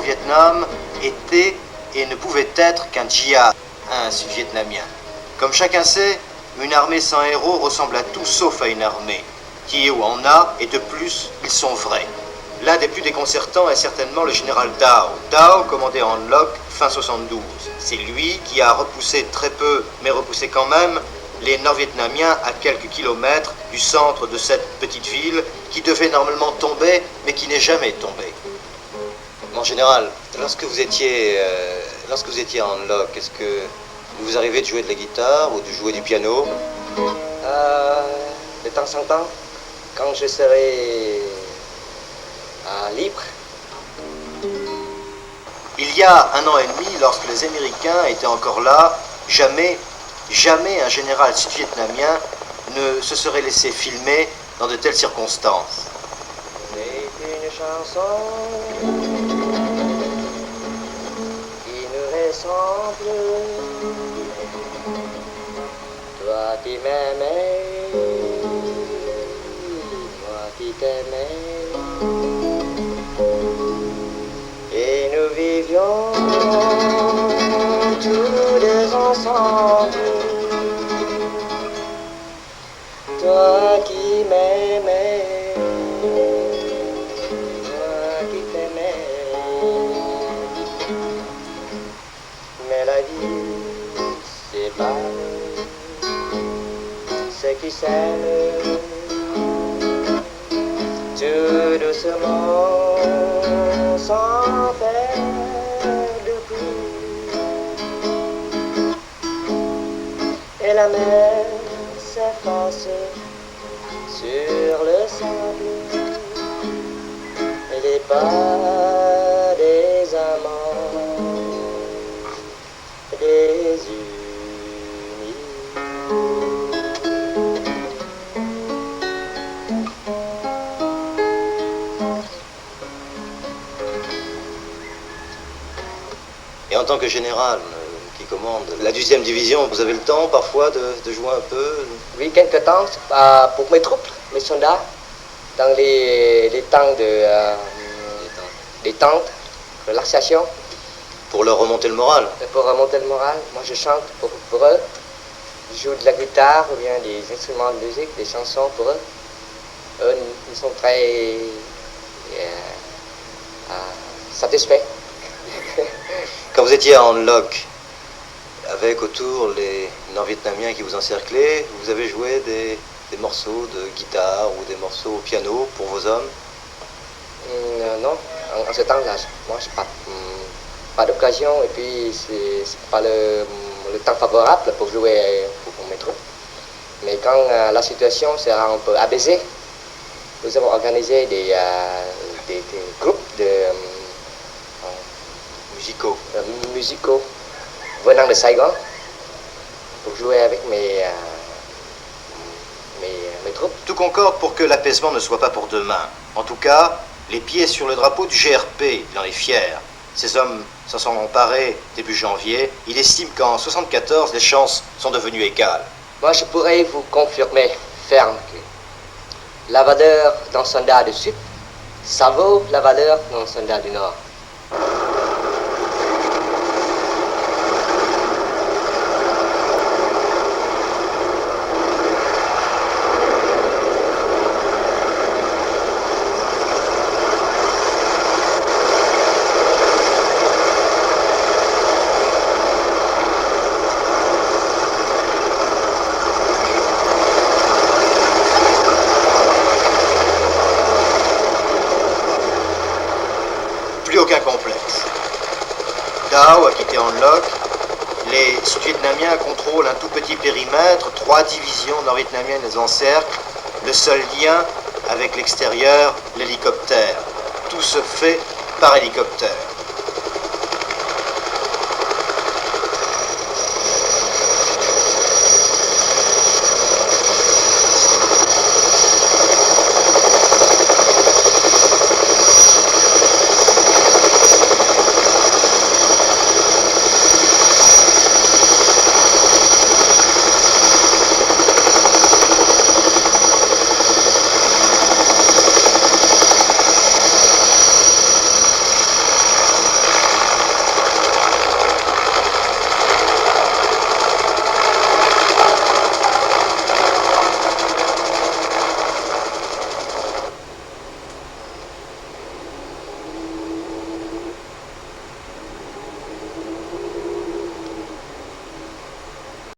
Vietnam était et ne pouvait être qu'un djihad, un sud-vietnamien. Comme chacun sait, une armée sans héros ressemble à tout sauf à une armée. Qui en a, et de plus, ils sont vrais. L'un des plus déconcertants est certainement le général Dao. Dao commandait en Loc fin 72. C'est lui qui a repoussé très peu, mais repoussé quand même, les Nord-Vietnamiens à quelques kilomètres du centre de cette petite ville qui devait normalement tomber, mais qui n'est jamais tombée. Mon général, lorsque vous étiez en Loc, est-ce que vous arrivez de jouer de la guitare ou de jouer du piano? De temps en temps, quand je serai libre. Il y a 1 an et demi, lorsque les Américains étaient encore là, jamais un général sud-vietnamien ne se serait laissé filmer dans de telles circonstances. C'est une chanson qui nous ressemble. Toi qui m'aimais, moi qui t'aimais, et nous vivions tous deux ensemble. Toi qui m'aimais, moi qui t'aimais, mais la vie sépare ceux qui s'aiment tout doucement sans faire de bruit, et la mer s'efface sur le sable, et les pas des amants désunis. Et en tant que général qui commande la 12e division, vous avez le temps parfois de jouer un peu? Oui, quelque temps pour mes troupes, mes soldats, dans les temps des tentes, relaxation. Pour leur remonter le moral? Et pour remonter le moral, moi je chante pour eux. Je joue de la guitare ou bien des instruments de musique, des chansons pour eux. Eux, ils sont très satisfaits. Quand vous étiez en Loc, avec autour les Nord-Vietnamiens qui vous encerclaient, vous avez joué des morceaux de guitare ou des morceaux au piano pour vos hommes? Non, en ce temps-là, moi je n'ai pas d'occasion, et puis c'est pas le temps favorable pour jouer pour mes troupes. Mais quand la situation sera un peu apaisée, nous avons organisé des groupes musicaux venant de Saigon pour jouer avec mes troupes. Tout concorde pour que l'apaisement ne soit pas pour demain. En tout cas, les pieds sur le drapeau du GRP, il en est fier. Ces hommes s'en sont emparés début janvier. Il estime qu'en 1974, les chances sont devenues égales. Moi, je pourrais vous confirmer ferme que la valeur d'un soldat du Sud, ça vaut la valeur d'un soldat du Nord. Plus aucun complexe. Dao a quitté en Loc. Les Sud-Vietnamiens contrôlent un tout petit périmètre. 3 divisions nord-vietnamiennes les encerclent. Le seul lien avec l'extérieur, l'hélicoptère. Tout se fait par hélicoptère.